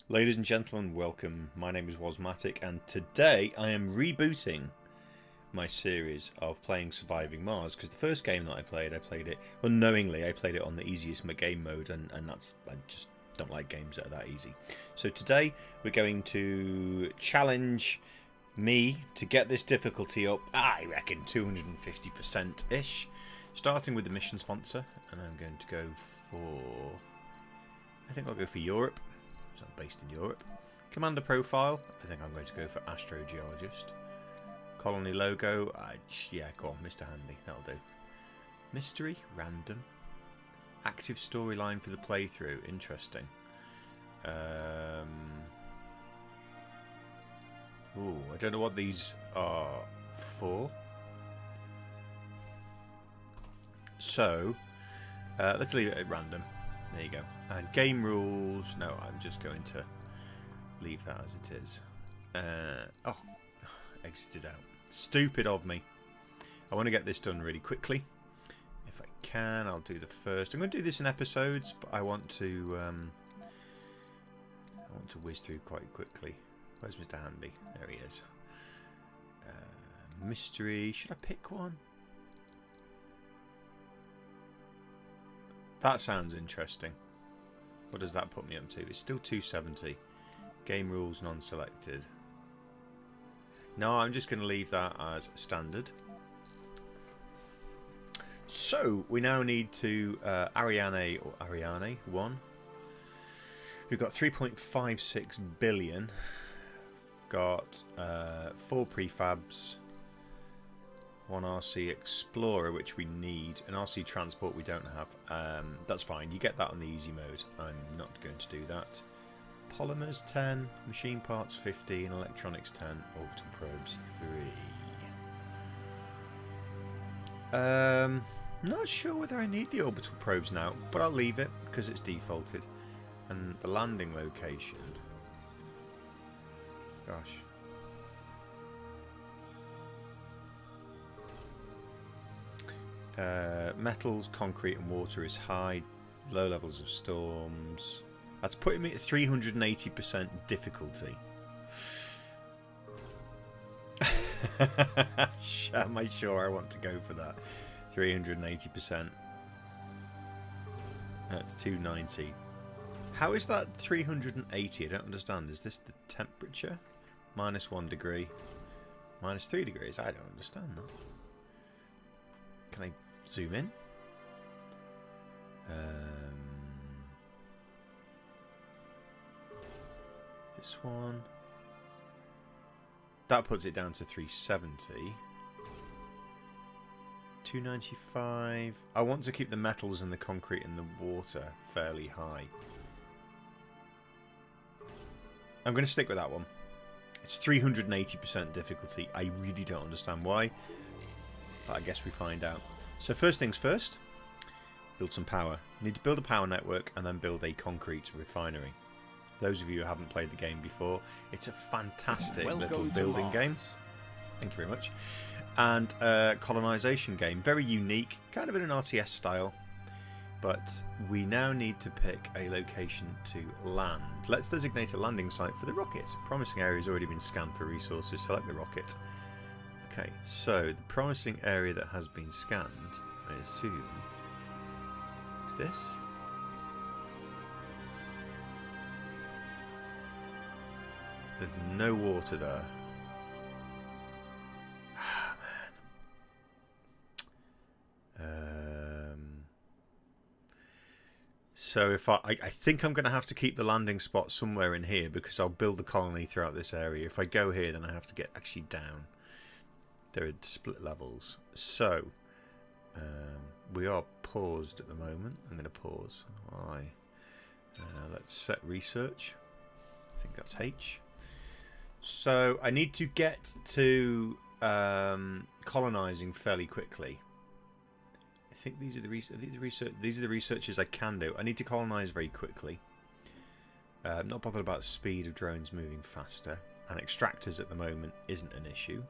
Ladies and gentlemen, welcome. My name is Wasmatic, and today I am rebooting my series of playing Surviving Mars, because the first game that I played it unknowingly. I played it on the easiest game mode, and I just don't like games that are that easy. So today we're going to challenge me to get this difficulty up, I reckon 250%-ish, starting with the mission sponsor, and I'm going to go for, I think I'll go for Europe. I'm based in Europe. Commander profile, I think I'm going to go for astrogeologist. Colony logo, yeah, go on, Mr. Handy, that'll do. Mystery, random. Active storyline for the playthrough, interesting. Ooh, I don't know what these are for. So, let's leave it at random. There you go. And game rules. No, I'm just going to leave that as it is. Oh, exited out. Stupid of me. I want to get this done really quickly. If I can, I'll do the first. I'm going to do this in episodes, but I want to whiz through quite quickly. Where's Mr. Handy? There he is. Mystery. Should I pick one? That sounds interesting. What does that put me up to? It's still 270. Game rules non-selected. No, I'm just going to leave that as standard. So, we now need to Ariane 1. We've got 3.56 billion. Got 4 prefabs. 1 RC Explorer, which we need. An RC Transport we don't have. That's fine. You get that on the easy mode. I'm not going to do that. Polymers 10. Machine parts 15. Electronics 10. Orbital probes 3. Not sure whether I need the orbital probes now, but I'll leave it because it's defaulted. And the landing location. Gosh. Metals, concrete and water is high. Low levels of storms. That's putting me at 380% difficulty. Am I sure I want to go for that? 380%. That's 290. How is that 380? I don't understand. Is this the temperature? -1 degree. -3 degrees? I don't understand that. Can I zoom in? This one. That puts it down to 370. 295. I want to keep the metals and the concrete and the water fairly high. I'm going to stick with that one. It's 380% difficulty. I really don't understand why. But I guess we find out. So first things first, build some power. You need to build a power network and then build a concrete refinery. Those of you who haven't played the game before, it's a fantastic little building game. Thank you very much. And colonization game, very unique, kind of in an RTS style. But we now need to pick a location to land. Let's designate a landing site for the rocket. Promising area has already been scanned for resources. Select the rocket. Okay, so the promising area that has been scanned, I assume, is this. There's no water there. Ah, man. So if I think I'm going to have to keep the landing spot somewhere in here because I'll build the colony throughout this area. If I go here, then I have to get actually down. There are split levels. So, we are paused at the moment. I'm going to pause. Let's set research. I think that's H. So, I need to get to colonizing fairly quickly. I think these are the researches I can do. I need to colonize very quickly. I'm not bothered about the speed of drones moving faster. And extractors at the moment isn't an issue.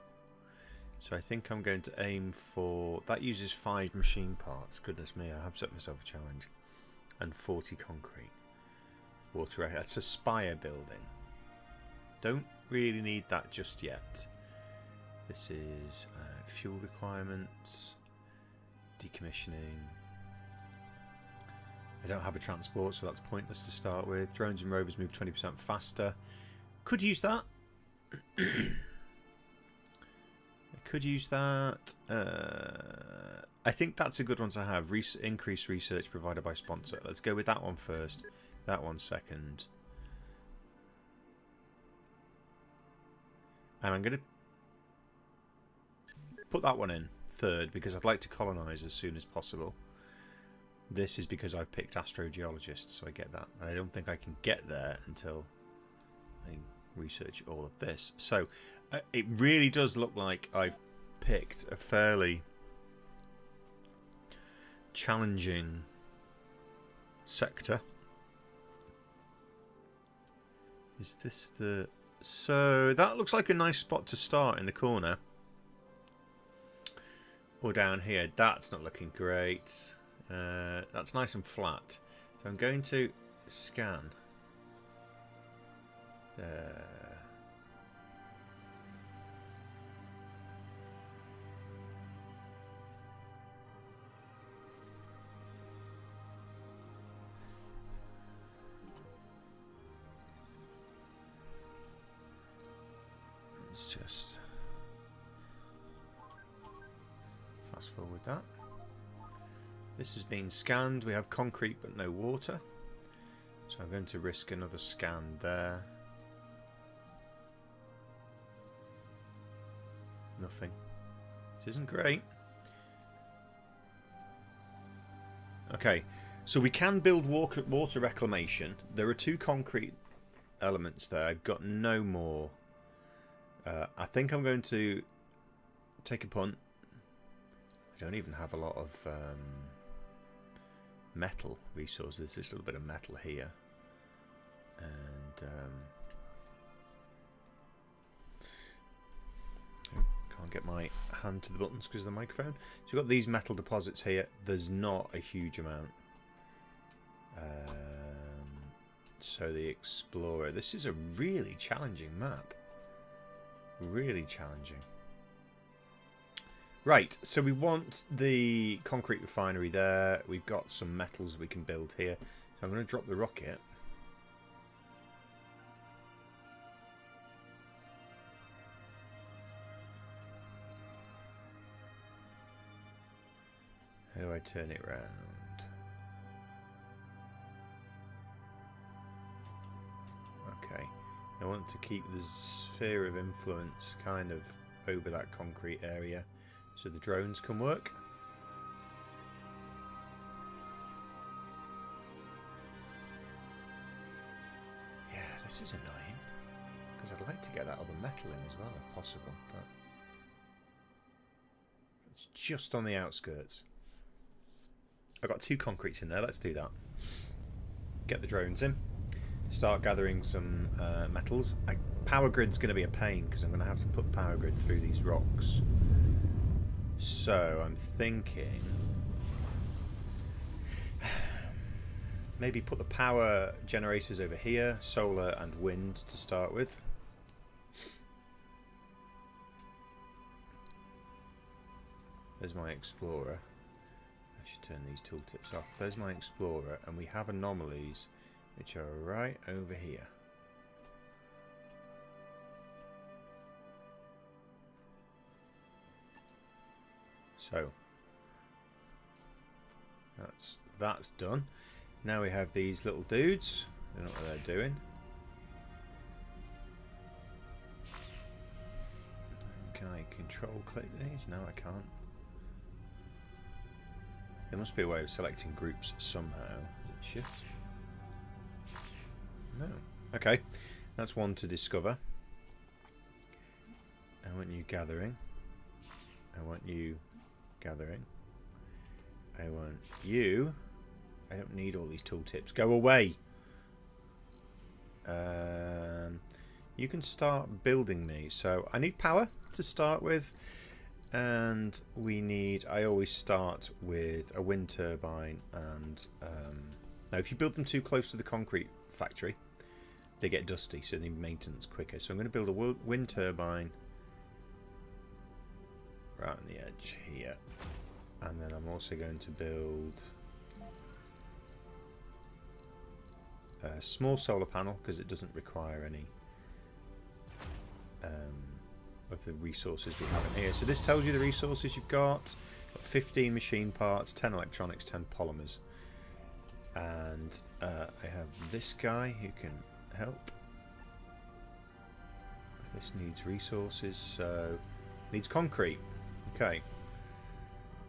So I think I'm going to aim for... That uses 5 machine parts. Goodness me, I have set myself a challenge. And 40 concrete. water. That's a spire building. Don't really need that just yet. This is fuel requirements, decommissioning. I don't have a transport, so that's pointless to start with. Drones and rovers move 20% faster. Could use that. I could use that. I think that's a good one to have. Increase research provided by sponsor. Let's go with that one first. That one second. And I'm going to put that one in third because I'd like to colonise as soon as possible. This is because I've picked astrogeologist, so I get that. And I don't think I can get there until I research all of this. So it really does look like I've picked a fairly challenging sector. Is this the... So that looks like a nice spot to start in the corner. Or down here. That's not looking great. That's nice and flat. So I'm going to scan. Let's just fast forward that. This has been scanned. We have concrete but no water. So I'm going to risk another scan there. Nothing. This isn't great. Okay, so we can build water reclamation. There are 2 concrete elements there. I've got no more. I think I'm going to take a punt. I don't even have a lot of metal resources. There's this little bit of metal here. And can't get my hand to the buttons because of the microphone. So we've got these metal deposits here. There's not a huge amount. So the Explorer. This is a really challenging map. Really challenging. Right, so we want the concrete refinery there. We've got some metals we can build here. So I'm going to drop the rocket. How do I turn it round? Okay. I want to keep the sphere of influence kind of over that concrete area so the drones can work. Yeah, this is annoying because I'd like to get that other metal in as well if possible, but it's just on the outskirts. I've got 2 concretes in there. Let's do that. Get the drones in. Start gathering some metals. Power grid's going to be a pain because I'm going to have to put the power grid through these rocks. So I'm thinking maybe put the power generators over here, solar and wind to start with. There's my Explorer. I should turn these tooltips off. There's my Explorer, and we have anomalies which are right over here. So that's done. Now we have these little dudes. I don't know what they're doing. Can I control click these? No, I can't. There must be a way of selecting groups somehow. Is it shift? No. Okay. That's one to discover. I want you gathering. I want you gathering. I want you. I don't need all these tooltips. Go away. You can start building me. So I need power to start with. And we need... I always start with a wind turbine and Now, if you build them too close to the concrete factory, they get dusty, so they need maintenance quicker. So I'm going to build a wind turbine right on the edge here. And then I'm also going to build a small solar panel, because it doesn't require any of the resources we have in here. So this tells you the resources you've got. 15 machine parts, 10 electronics, 10 polymers. And I have this guy who can help. This needs resources, so needs concrete. Okay.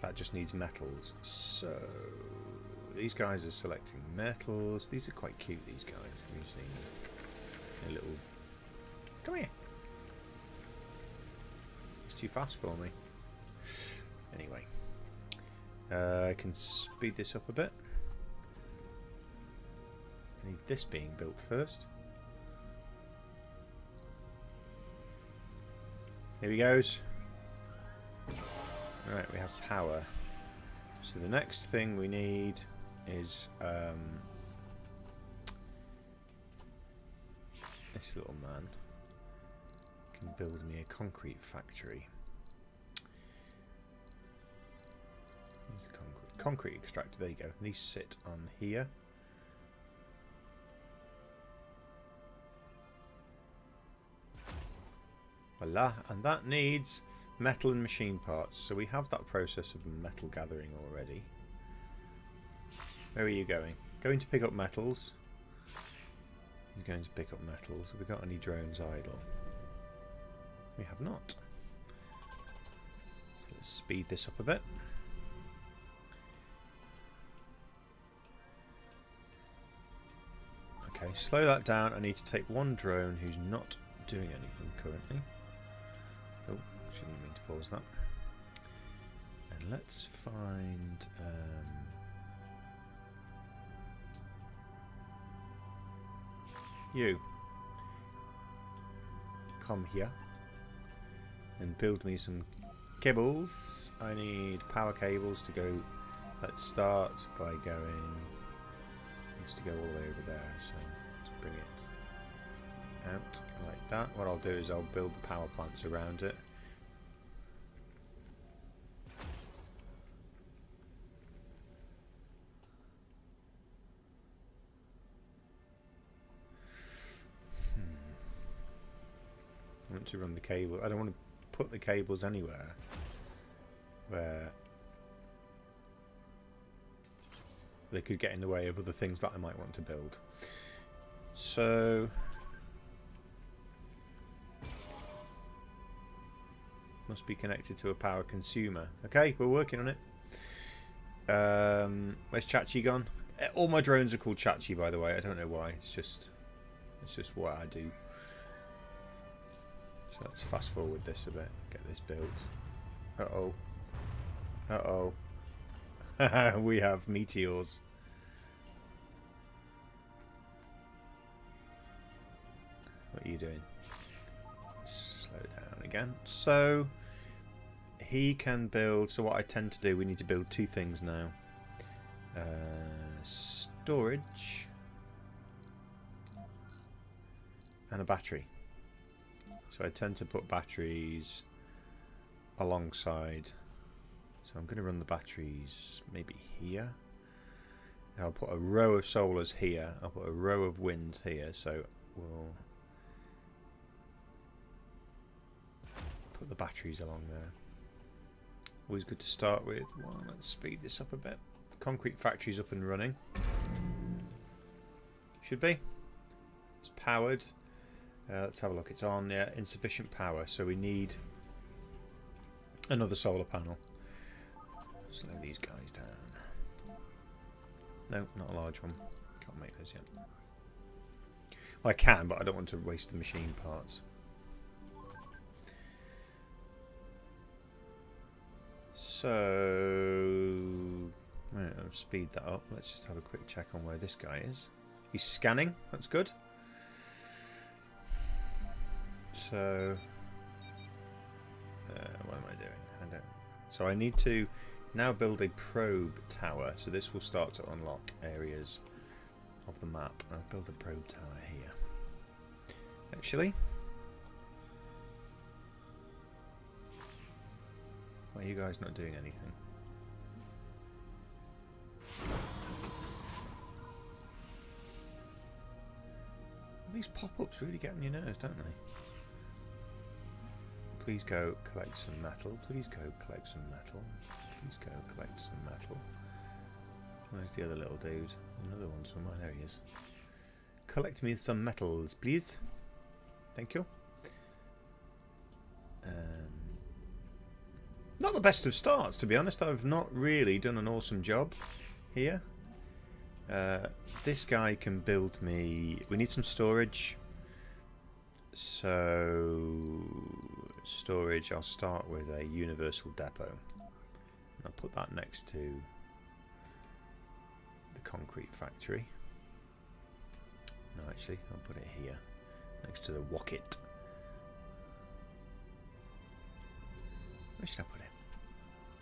That just needs metals. So these guys are selecting metals. These are quite cute, these guys. Have you seen a little... Come here. It's too fast for me. Anyway. I can speed this up a bit. I need this being built first. Here he goes. Alright, we have power. So the next thing we need is this little man can build me a concrete factory. Here's the concrete extractor. There you go. These sit on here. Voila, and that needs metal and machine parts. So we have that process of metal gathering already. Where are you going? Going to pick up metals. He's going to pick up metals. Have we got any drones idle? We have not. So let's speed this up a bit. Okay, slow that down. I need to take one drone who's not doing anything currently. Oh, shouldn't mean to pause that. And let's find you. Come here and build me some cables. I need power cables to go. Let's start by going. Needs to go all the way over there, so let's bring it out like that. What I'll do is I'll build the power plants around it. I want to run the cable. I don't want to put the cables anywhere where they could get in the way of other things that I might want to build. So must be connected to a power consumer. Okay, we're working on it. Where's Chachi gone? All my drones are called Chachi, by the way. I don't know why. It's just what I do. So let's fast forward this a bit. Get this built. Uh-oh. Uh-oh. We have meteors. What are you doing? Slow down again. So he can build. So what I tend to do, we need to build two things now. Storage and a battery. So I tend to put batteries alongside. So I'm going to run the batteries maybe here. I'll put a row of solars here. I'll put a row of winds here. So we'll put the batteries along there. Always good to start with. Well, let's speed this up a bit. Concrete factory's up and running. Should be. It's powered. Let's have a look. It's on. Yeah, insufficient power. So we need another solar panel. Slow these guys down. No, not a large one. Can't make those yet. Well, I can, but I don't want to waste the machine parts. So, right, I'll speed that up. Let's just have a quick check on where this guy is. He's scanning. That's good. So, what am I doing? I don't. So I need to now build a probe tower. So this will start to unlock areas of the map. I'll build a probe tower here. Actually, why are you guys not doing anything? These pop-ups really get on your nerves, don't they? Please go collect some metal. Please go collect some metal. Please go collect some metal. Where's the other little dude? Another one somewhere. There he is. Collect me some metals, please. Thank you. Not the best of starts, to be honest. I've not really done an awesome job here. This guy can build me... We need some storage. So... Storage, I'll start with a universal depot. I'll put that next to the concrete factory. No, actually, I'll put it here. Next to the Wocket. Where should I put it?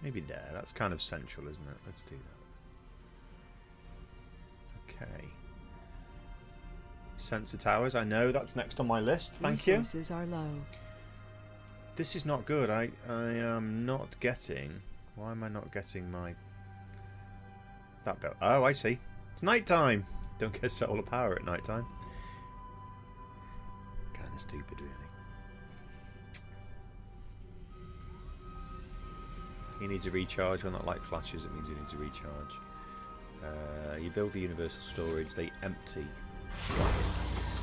Maybe there. That's kind of central, isn't it? Let's do that. Okay. Sensor towers. I know that's next on my list. Thank you. Resources are low. This is not good. I am not getting... Why am I not getting my... That belt. Oh, I see. It's night time. Don't get solar power at night time. Kind of stupid, really. He needs a recharge. When that light flashes, it means he needs a recharge. You build the universal storage. They empty.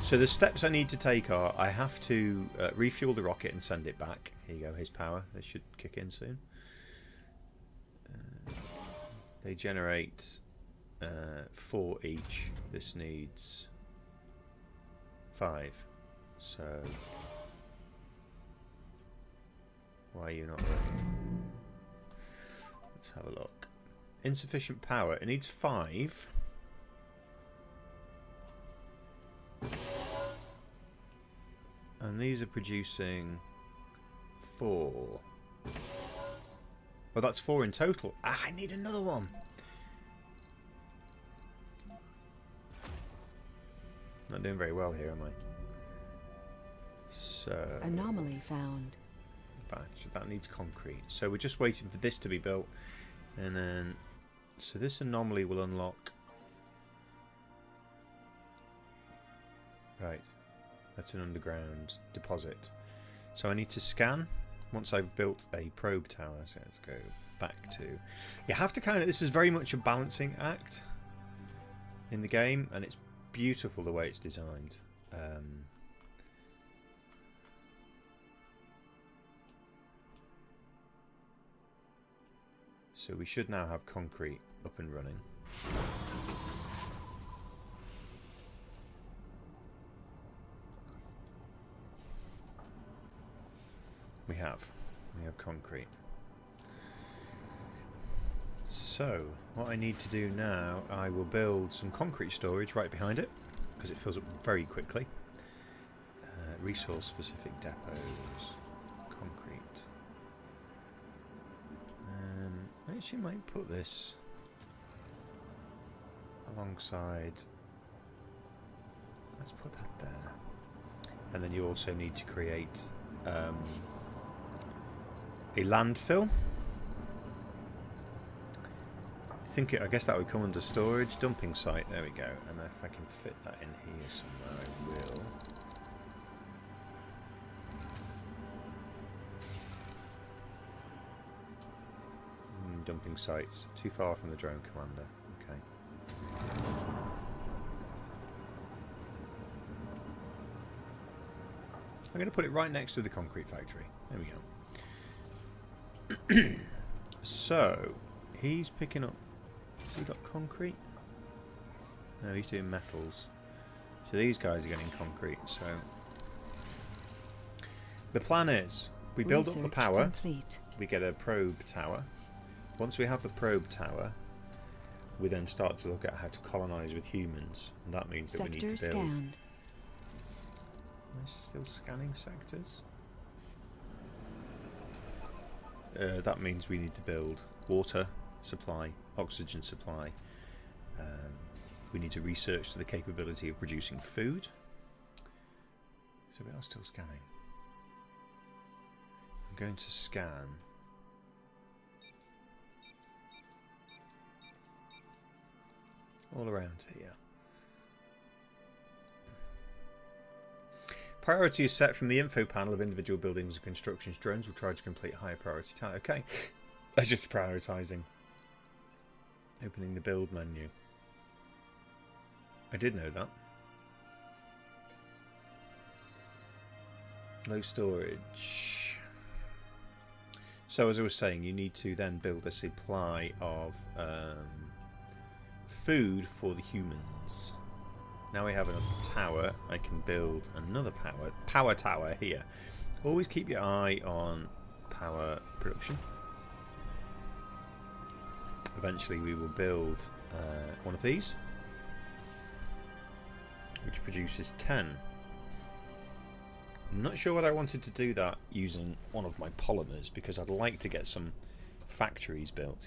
So the steps I need to take are I have to refuel the rocket and send it back. Here you go, his power. They should kick in soon. They generate 4 each. This needs 5. So why are you not working? Let's have a look. Insufficient power. It needs 5. And these are producing 4. Well, that's 4 in total. Ah, I need another one. Not doing very well here, am I? So... Anomaly found. Batch. That needs concrete. So we're just waiting for this to be built. And then... So this anomaly will unlock... Right. That's an underground deposit. So I need to scan once I've built a probe tower. So let's go back to... You have to kind of... This is very much a balancing act in the game. And it's beautiful the way it's designed. So we should now have concrete up and running. We have concrete. So what I need to do now, I will build some concrete storage right behind it because it fills up very quickly. Resource specific depots, concrete. I actually might put this alongside. Let's put that there. And then you also need to create a landfill. I guess that would come under storage. Dumping site, there we go. And if I can fit that in here somewhere, I will. Dumping sites. Too far from the drone commander. Okay. I'm going to put it right next to the concrete factory. There we go. So, he's picking up... Has he got concrete? No, he's doing metals. So these guys are getting concrete. So, the plan is, we build up the power. Complete. We get a probe tower. Once we have the probe tower, we then start to look at how to colonise with humans. And that means that we need to build... Scanned. Am I still scanning sectors? That means we need to build water supply, oxygen supply, We need to research the capability of producing food. So we are still scanning. I'm going to scan. All around here. Priority is set from the info panel of individual buildings and constructions. Drones will try to complete higher priority tasks. Okay, that's just prioritising. Opening the build menu. I did know that. Low storage. So as I was saying, you need to then build a supply of food for the humans. Now we have another tower. I can build another power tower here. Always keep your eye on power production. Eventually we will build one of these, which produces 10. I'm not sure whether I wanted to do that using one of my polymers, because I'd like to get some factories built.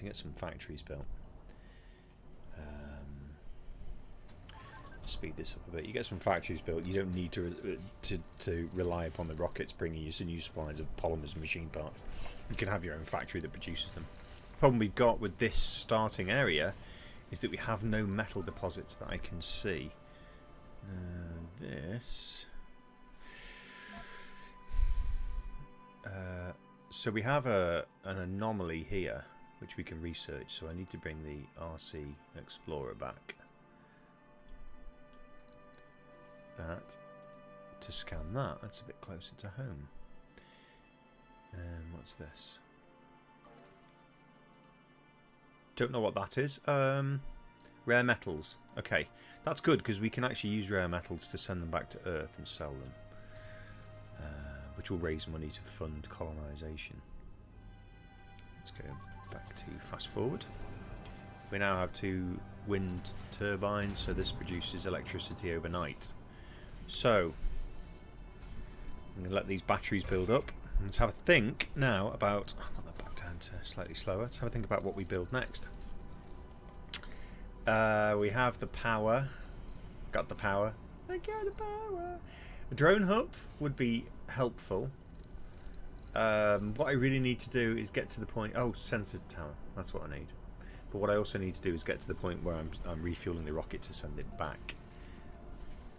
Speed this up a bit. You get some factories built. You don't need to rely upon the rockets bringing you some new supplies of polymers and machine parts. You can have your own factory that produces them. The problem we've got with this starting area is that we have no metal deposits that I can see. So we have an anomaly here which we can research. So I need to bring the RC Explorer back. That to scan that. That's a bit closer to home. What's this? Don't know what that is. Rare metals. Okay, that's good because we can actually use rare metals to send them back to Earth and sell them, which will raise money to fund colonisation. Let's go back to fast forward. We now have 2 wind turbines, so this produces electricity overnight. So I'm going to let these batteries build up. Let's have a think now about... I'll put that back down to slightly slower. Let's have a think about what we build next. We have the power. Got the power. I got the power. A drone hub would be helpful. What I really need to do is get to the point... Oh, sensor tower. That's what I need. But what I also need to do is get to the point where I'm refueling the rocket to send it back.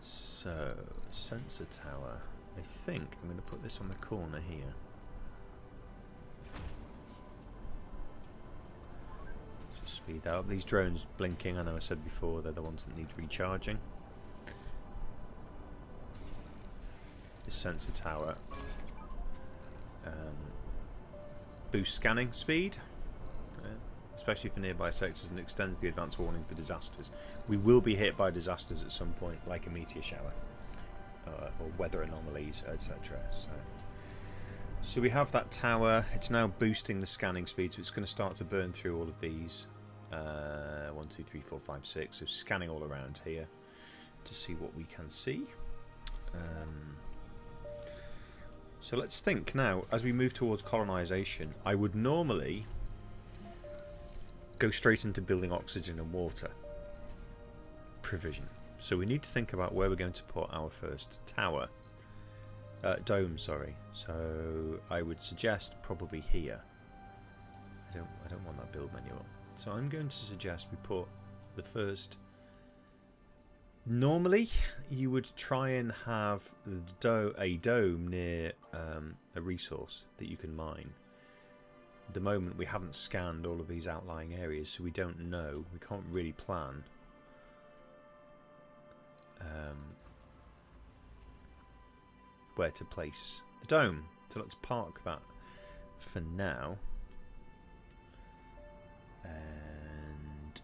So, sensor tower. I think I'm going to put this on the corner here. Just speed that up. These drones blinking, I know I said before, they're the ones that need recharging. This sensor tower boosts scanning speed, especially for nearby sectors, and extends the advance warning for disasters. We will be hit by disasters at some point, like a meteor shower or weather anomalies, etc. So we have that tower. It's now boosting the scanning speed, so it's going to start to burn through all of these. 1, 2, 3, 4, 5, 6. So scanning all around here to see what we can see. So let's think now, as we move towards colonisation, I would normally go straight into building oxygen and water provision. So we need to think about where we're going to put our first tower. Dome, sorry. So I would suggest probably here. I don't want that build menu up. So I'm going to suggest we put the first... Normally, you would try and have a dome near a resource that you can mine. At the moment, we haven't scanned all of these outlying areas, so we don't know. We can't really plan. Where to place the dome. So let's park that for now. And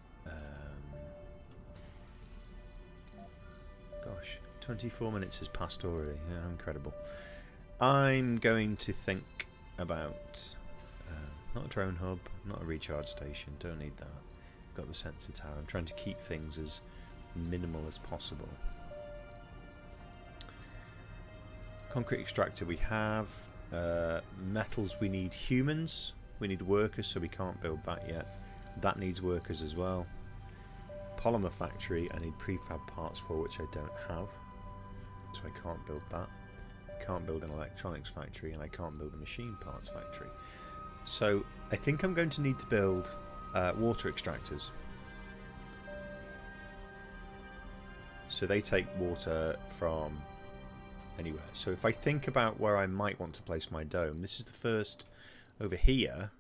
gosh, 24 minutes has passed already. Yeah, incredible. I'm going to think about not a drone hub, not a recharge station, don't need that. Got the sensor tower. I'm trying to keep things as minimal as possible. Concrete extractor we have. Metals we need humans. We need workers, so we can't build that yet. That needs workers as well. Polymer factory I need prefab parts for, which I don't have. So I can't build that. I can't build an electronics factory, and I can't build a machine parts factory. So I think I'm going to need to build water extractors. So they take water from anywhere. So if I think about where I might want to place my dome, this is the first over here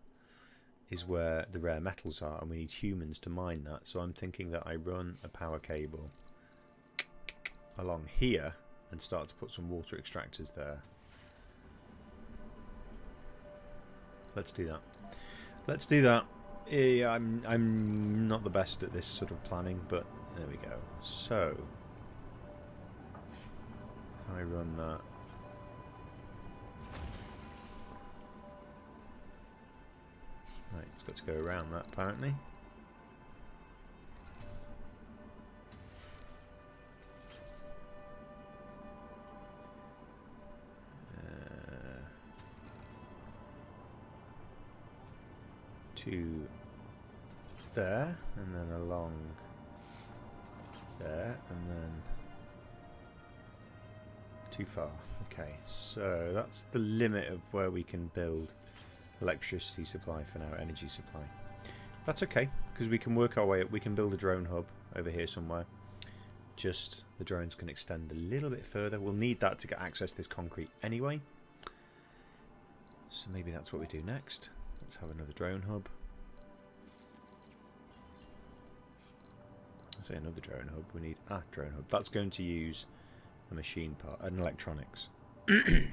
is where the rare metals are, and we need humans to mine that. So I'm thinking that I run a power cable along here and start to put some water extractors there. Let's do that. Let's do that. Yeah, I'm not the best at this sort of planning, but there we go. So if I run that, right, it's got to go around that apparently. To there, and then along there, and then too far. Okay, so that's the limit of where we can build electricity supply for now, energy supply. That's okay, because we can work our way up. We can build a drone hub over here somewhere. Just the drones can extend a little bit further. We'll need that to get access to this concrete anyway. So maybe that's what we do next. Let's have another drone hub. I say another drone hub. We need a drone hub. That's going to use a machine part, an electronics. So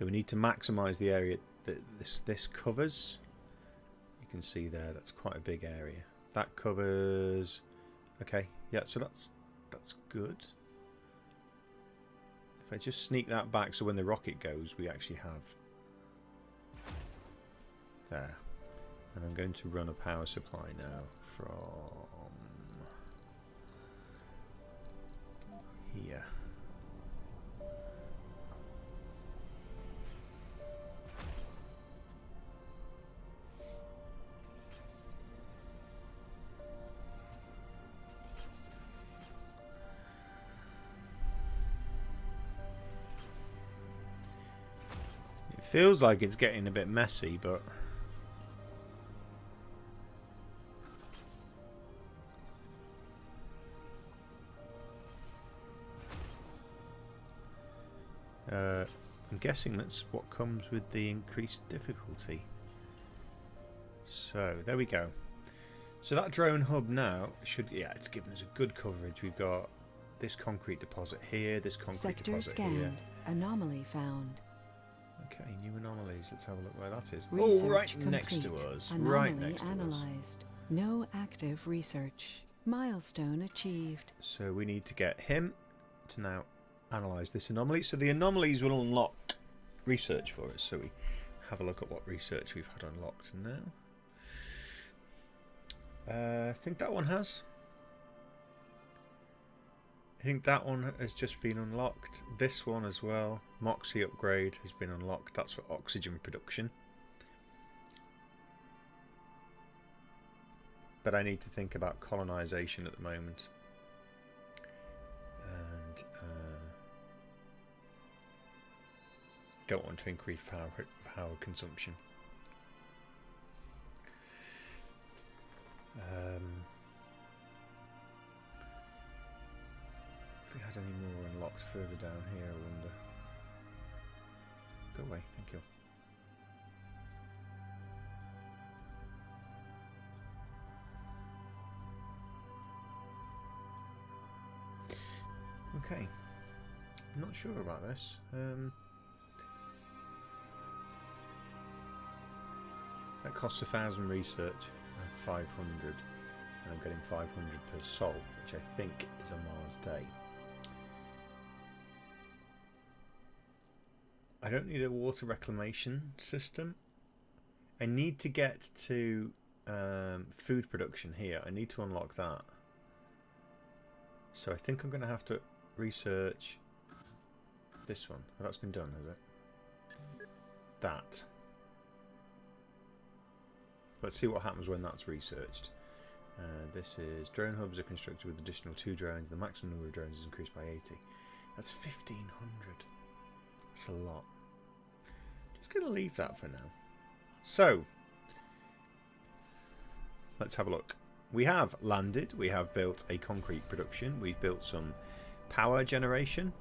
we need to maximise the area that this covers. You can see there, that's quite a big area. That covers. Okay, yeah. So that's good. If I just sneak that back, so when the rocket goes, we actually have. There. And I'm going to run a power supply now from here. It feels like it's getting a bit messy, but I'm guessing that's what comes with the increased difficulty. So there we go. So that drone hub now should, yeah, it's given us a good coverage. We've got this concrete deposit here, this concrete Sector deposit scanned. here. Anomaly found. Okay, new anomalies. Let's have a look where that is. Research oh, right complete. next to us. Anomaly Right next to us. analyzed. No active research. Milestone achieved. So we need to get him to now analyze this anomaly. So the anomalies will unlock research for us. So we have a look at what research we've had unlocked now. I think that one has. I think that one has just been unlocked. This one as well. Moxie upgrade has been unlocked. That's for oxygen production. But I need to think about colonization at the moment. And don't want to increase power consumption. If we had any more unlocked further down here, I wonder. Go away, thank you. Okay, I'm not sure about this. That costs 1,000 research, 500, and I'm getting 500 per sol, which I think is a Mars day. I don't need a water reclamation system. I need to get to food production here. I need to unlock that. So I think I'm going to have to research this one. Oh, that's been done, has it? That. Let's see what happens when that's researched. This is drone hubs are constructed with additional 2 drones. The maximum number of drones is increased by 80. That's 1,500. That's a lot. Just going to leave that for now. So, let's have a look. We have landed. We have built a concrete production. We've built some power generation.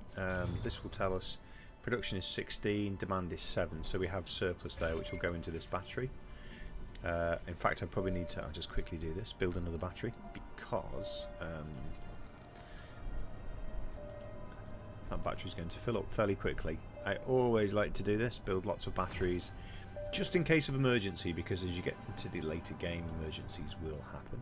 This will tell us production is 16, demand is 7. So we have surplus there, which will go into this battery. In fact, I probably need to, I'll just quickly do this, build another battery, because that battery is going to fill up fairly quickly. I always like to do this, build lots of batteries, just in case of emergency, because as you get into the later game, emergencies will happen.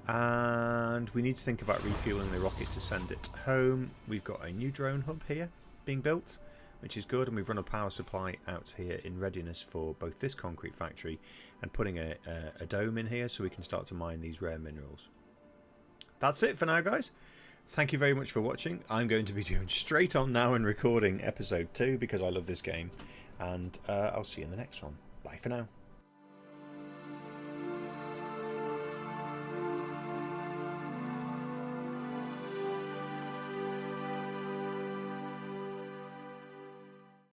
And we need to think about refueling the rocket to send it home. We've got a new drone hub here being built, which is good, and we've run a power supply out here in readiness for both this concrete factory and putting a dome in here so we can start to mine these rare minerals. That's it for now, guys. Thank you very much for watching. I'm going to be doing straight on now and recording episode 2 because I love this game, and I'll see you in the next one. Bye for now.